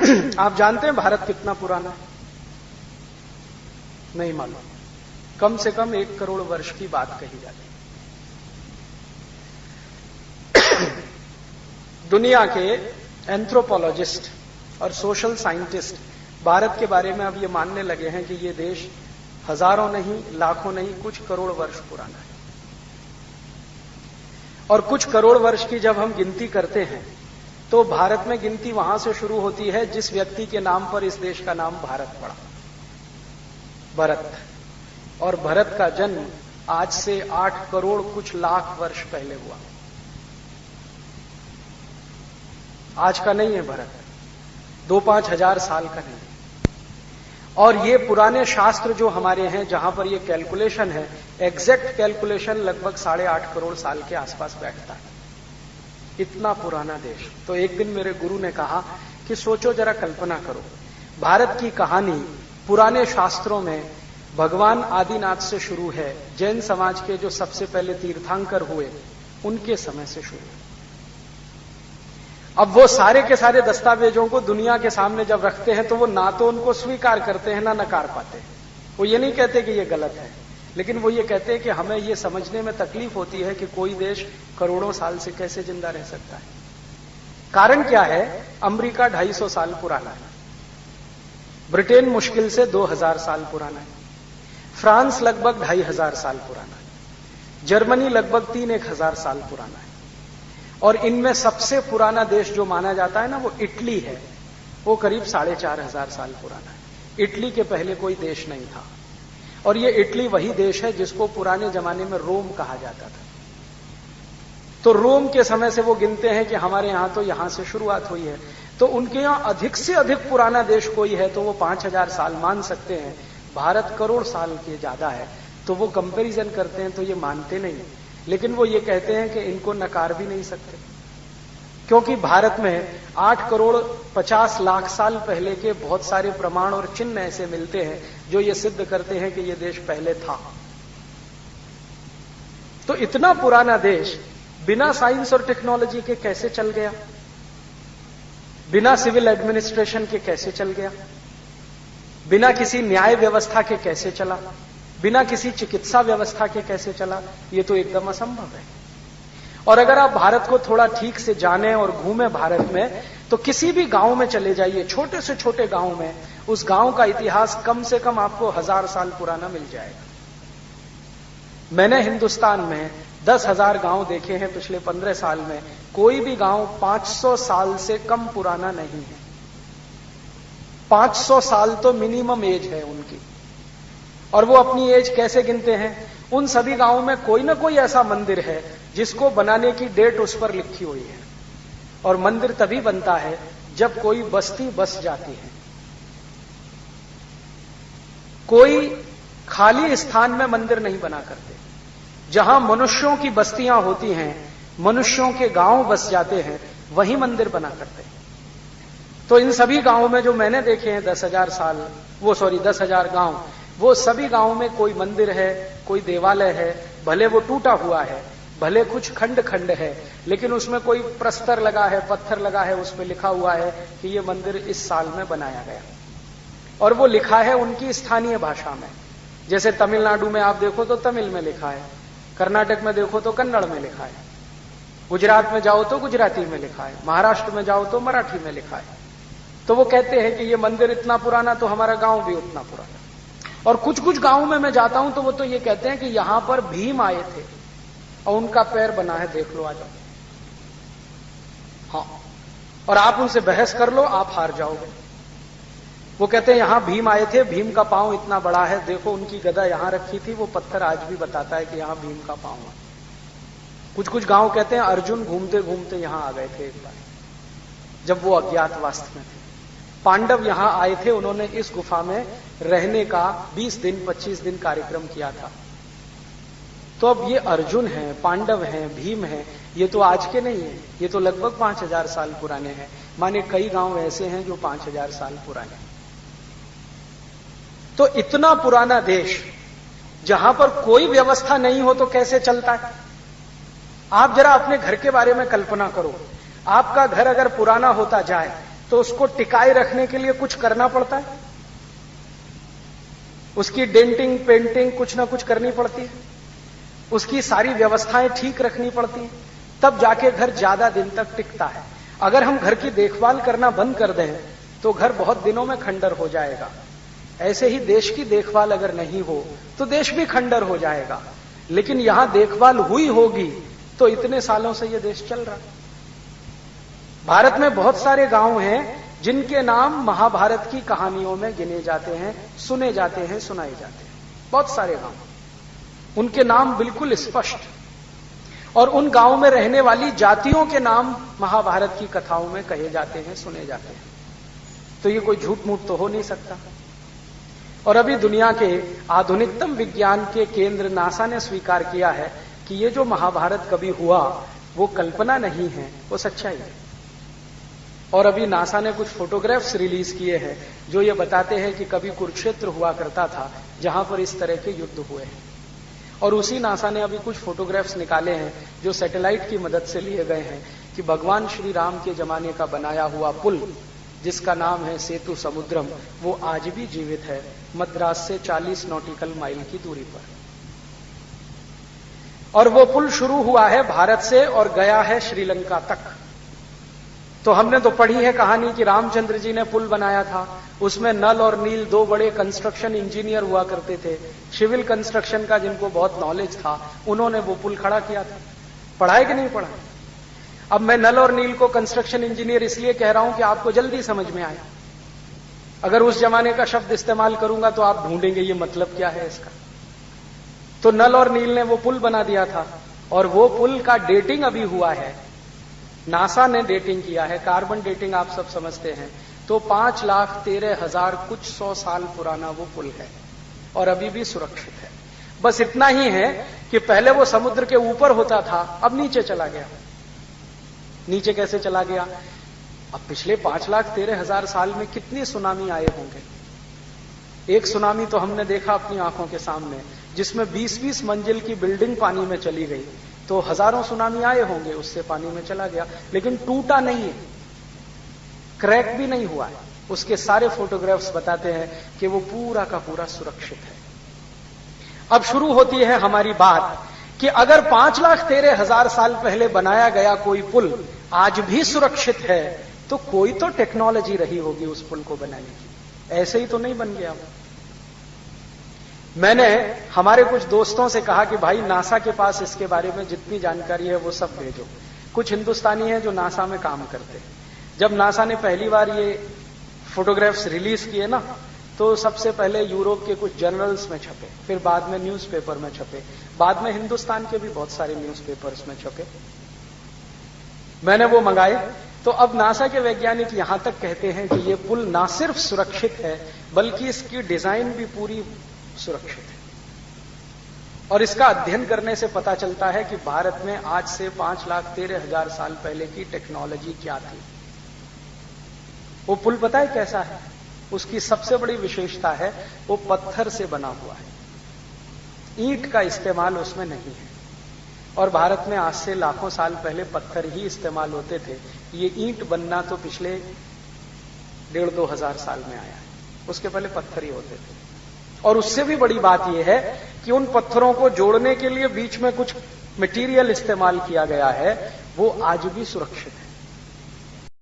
आप जानते हैं भारत कितना पुराना है? नहीं मालूम। कम से कम 1 करोड़ वर्ष की बात कही जाती है। दुनिया के एंथ्रोपोलॉजिस्ट और सोशल साइंटिस्ट भारत के बारे में अब ये मानने लगे हैं कि ये देश हजारों नहीं, लाखों नहीं, कुछ करोड़ वर्ष पुराना है। और कुछ करोड़ वर्ष की जब हम गिनती करते हैं तो भारत में गिनती वहां से शुरू होती है जिस व्यक्ति के नाम पर इस देश का नाम भारत पड़ा, भरत। और भरत का जन्म आज से 8 करोड़ कुछ लाख वर्ष पहले हुआ। आज का नहीं है भरत, 2-5 हजार साल का नहीं। और ये पुराने शास्त्र जो हमारे हैं, जहां पर ये कैलकुलेशन है, एग्जैक्ट कैलकुलेशन लगभग 8.5 करोड़ साल के आसपास बैठता है। इतना पुराना देश। तो एक दिन मेरे गुरु ने कहा कि सोचो जरा, कल्पना करो, भारत की कहानी पुराने शास्त्रों में भगवान आदिनाथ से शुरू है। जैन समाज के जो सबसे पहले तीर्थंकर हुए उनके समय से शुरू है। अब वो सारे के सारे दस्तावेजों को दुनिया के सामने जब रखते हैं तो वो ना तो उनको स्वीकार करते हैं ना नकार पाते हैं। वो ये नहीं कहते कि ये गलत है, लेकिन वो ये कहते हैं कि हमें ये समझने में तकलीफ होती है कि कोई देश करोड़ों साल से कैसे जिंदा रह सकता है। कारण क्या है? अमेरिका 250 साल पुराना है, ब्रिटेन मुश्किल से 2000 साल पुराना है, फ्रांस लगभग 2500 साल पुराना है, जर्मनी लगभग 3-1000 साल पुराना है। और इनमें सबसे पुराना देश जो माना जाता है ना, वो इटली है। वो करीब 4500 साल पुराना है। इटली के पहले कोई देश नहीं था। और ये इटली वही देश है जिसको पुराने जमाने में रोम कहा जाता था। तो रोम के समय से वो गिनते हैं कि हमारे यहां तो यहां से शुरुआत हुई है। तो उनके यहां अधिक से अधिक पुराना देश कोई है तो वो 5000 साल मान सकते हैं। भारत करोड़ साल के ज्यादा है, तो वो कंपैरिजन करते हैं तो ये मानते नहीं। लेकिन वो ये कहते हैं कि इनको नकार भी नहीं सकते, क्योंकि भारत में 8 करोड़ 50 लाख साल पहले के बहुत सारे प्रमाण और चिन्ह ऐसे मिलते हैं जो ये सिद्ध करते हैं कि ये देश पहले था। तो इतना पुराना देश बिना साइंस और टेक्नोलॉजी के कैसे चल गया? बिना सिविल एडमिनिस्ट्रेशन के कैसे चल गया? बिना किसी न्याय व्यवस्था के कैसे चला? बिना किसी चिकित्सा व्यवस्था के कैसे चला? ये तो एकदम असंभव है। और अगर आप भारत को थोड़ा ठीक से जाने और घूमें भारत में, तो किसी भी गांव में चले जाइए, छोटे से छोटे गांव में, उस गांव का इतिहास कम से कम आपको 1000 साल पुराना मिल जाएगा। मैंने हिंदुस्तान में 10,000 गांव देखे हैं पिछले 15 साल में। कोई भी गांव 500 साल से कम पुराना नहीं है। 500 साल तो मिनिमम एज है उनकी। और वो अपनी एज कैसे गिनते हैं? उन सभी गांवों में कोई ना कोई ऐसा मंदिर है जिसको बनाने की डेट उस पर लिखी हुई है। और मंदिर तभी बनता है जब कोई बस्ती बस जाती है। कोई खाली स्थान में मंदिर नहीं बना करते। जहां मनुष्यों की बस्तियां होती हैं, मनुष्यों के गांव बस जाते हैं, वहीं मंदिर बना करते हैं। तो इन सभी गांवों में जो मैंने देखे हैं 10,000 गांव, वो सभी गांवों में कोई मंदिर है, कोई देवालय है। भले वो टूटा हुआ है, भले कुछ खंड खंड है, लेकिन उसमें कोई प्रस्तर लगा है, पत्थर लगा है, उस पर लिखा हुआ है कि ये मंदिर इस साल में बनाया गया। और वो लिखा है उनकी स्थानीय भाषा में। जैसे तमिलनाडु में आप देखो तो तमिल में लिखा है, कर्नाटक में देखो तो कन्नड़ में लिखा है, गुजरात में जाओ तो गुजराती में लिखा है, महाराष्ट्र में जाओ तो मराठी में लिखा है। तो वो कहते हैं कि ये मंदिर इतना पुराना तो हमारा गांव भी उतना पुराना। और कुछ कुछ गांवों में मैं जाता हूं तो वो तो ये कहते हैं कि यहां पर भीम आए थे और उनका पैर बना है, देख लो, आ जाओ। हाँ, और आप उनसे बहस कर लो, आप हार जाओगे। वो कहते हैं यहां भीम आए थे, भीम का पांव इतना बड़ा है, देखो उनकी गदा यहां रखी थी, वो पत्थर आज भी बताता है कि यहां भीम का पांव है। कुछ कुछ गांव कहते हैं अर्जुन घूमते घूमते यहां आ गए थे एक बार, जब वो अज्ञातवास में थे। पांडव यहां आए थे, उन्होंने इस गुफा में रहने का 20 दिन 25 दिन कार्यक्रम किया था। तो अब ये अर्जुन हैं, पांडव हैं, भीम हैं, ये तो आज के नहीं है, ये तो लगभग 5000 साल पुराने हैं। माने कई गांव ऐसे हैं जो 5000 साल पुराने हैं। तो इतना पुराना देश जहां पर कोई व्यवस्था नहीं हो तो कैसे चलता है? आप जरा अपने घर के बारे में कल्पना करो। आपका घर अगर पुराना होता जाए तो उसको टिकाए रखने के लिए कुछ करना पड़ता है, उसकी डेंटिंग पेंटिंग कुछ ना कुछ करनी पड़ती है, उसकी सारी व्यवस्थाएं ठीक रखनी पड़ती हैं, तब जाके घर ज्यादा दिन तक टिकता है। अगर हम घर की देखभाल करना बंद कर दें तो घर बहुत दिनों में खंडर हो जाएगा। ऐसे ही देश की देखभाल अगर नहीं हो तो देश भी खंडर हो जाएगा। लेकिन यहां देखभाल हुई होगी तो इतने सालों से यह देश चल रहा है। भारत में बहुत सारे गांव हैं जिनके नाम महाभारत की कहानियों में गिने जाते हैं, सुने जाते हैं, सुनाए जाते हैं। बहुत सारे गांव, उनके नाम बिल्कुल स्पष्ट, और उन गांव में रहने वाली जातियों के नाम महाभारत की कथाओं में कहे जाते हैं, सुने जाते हैं। तो ये कोई झूठ मूठ तो हो नहीं सकता। और अभी दुनिया के आधुनिकतम विज्ञान के केंद्र नासा ने स्वीकार किया है कि ये जो महाभारत कभी हुआ वो कल्पना नहीं है, वो सच्चाई है। और अभी नासा ने कुछ फोटोग्राफ्स रिलीज किए हैं जो ये बताते हैं कि कभी कुरुक्षेत्र हुआ करता था जहां पर इस तरह के युद्ध हुए हैं। और उसी नासा ने अभी कुछ फोटोग्राफ्स निकाले हैं जो सैटेलाइट की मदद से लिए गए हैं कि भगवान श्री राम के जमाने का बनाया हुआ पुल जिसका नाम है सेतु समुद्रम, वो आज भी जीवित है मद्रास से 40 नॉटिकल माइल की दूरी पर। और वो पुल शुरू हुआ है भारत से और गया है श्रीलंका तक। तो हमने तो पढ़ी है कहानी कि रामचंद्र जी ने पुल बनाया था, उसमें नल और नील दो बड़े कंस्ट्रक्शन इंजीनियर हुआ करते थे, सिविल कंस्ट्रक्शन का जिनको बहुत नॉलेज था, उन्होंने वो पुल खड़ा किया था। पढ़ा है कि नहीं पढ़ा? अब मैं नल और नील को कंस्ट्रक्शन इंजीनियर इसलिए कह रहा हूं कि आपको जल्दी समझ में आए। अगर उस जमाने का शब्द इस्तेमाल करूंगा तो आप ढूंढेंगे ये मतलब क्या है इसका। तो नल और नील ने वो पुल बना दिया था और वो पुल का डेटिंग अभी हुआ है, नासा ने डेटिंग किया है, कार्बन डेटिंग आप सब समझते हैं। तो 5,13,000 कुछ 100 साल पुराना वो पुल है और अभी भी सुरक्षित है। बस इतना ही है कि पहले वो समुद्र के ऊपर होता था, अब नीचे चला गया। नीचे कैसे चला गया? अब पिछले 5,13,000 साल में कितनी सुनामी आए होंगे। एक सुनामी तो हमने देखा अपनी आंखों के सामने जिसमें 20-20 मंजिल की बिल्डिंग पानी में चली गई। तो हजारों सुनामी आए होंगे, उससे पानी में चला गया, लेकिन टूटा नहीं है, क्रैक भी नहीं हुआ है। उसके सारे फोटोग्राफ्स बताते हैं कि वो पूरा का पूरा सुरक्षित है। अब शुरू होती है हमारी बात कि अगर 5,13,000 साल पहले बनाया गया कोई पुल आज भी सुरक्षित है तो कोई तो टेक्नोलॉजी रही होगी उस पुल को बनाने की। ऐसे ही तो नहीं बन गया। मैंने हमारे कुछ दोस्तों से कहा कि भाई नासा के पास इसके बारे में जितनी जानकारी है वो सब भेजो। कुछ हिंदुस्तानी हैं जो नासा में काम करते हैं। जब नासा ने पहली बार ये फोटोग्राफ्स रिलीज किए ना, तो सबसे पहले यूरोप के कुछ जर्नल्स में छपे, फिर बाद में न्यूज़पेपर में छपे, बाद में हिंदुस्तान के भी बहुत सारे न्यूज़पेपर्स में छपे। मैंने वो मंगाए। तो अब नासा के वैज्ञानिक यहां तक कहते हैं कि ये पुल ना सिर्फ सुरक्षित है बल्कि इसकी डिजाइन भी पूरी सुरक्षित है। और इसका अध्ययन करने से पता चलता है कि भारत में आज से 5,13,000 साल पहले की टेक्नोलॉजी क्या थी। वो पुल पता है कैसा है? उसकी सबसे बड़ी विशेषता है वो पत्थर से बना हुआ है, ईंट का इस्तेमाल उसमें नहीं है। और भारत में आज से लाखों साल पहले पत्थर ही इस्तेमाल होते थे। ये ईंट बनना तो पिछले 1,500-2 हजार साल में आया है, उसके पहले पत्थर ही होते थे। और उससे भी बड़ी बात यह है कि उन पत्थरों को जोड़ने के लिए बीच में कुछ मटेरियल इस्तेमाल किया गया है, वो आज भी सुरक्षित है।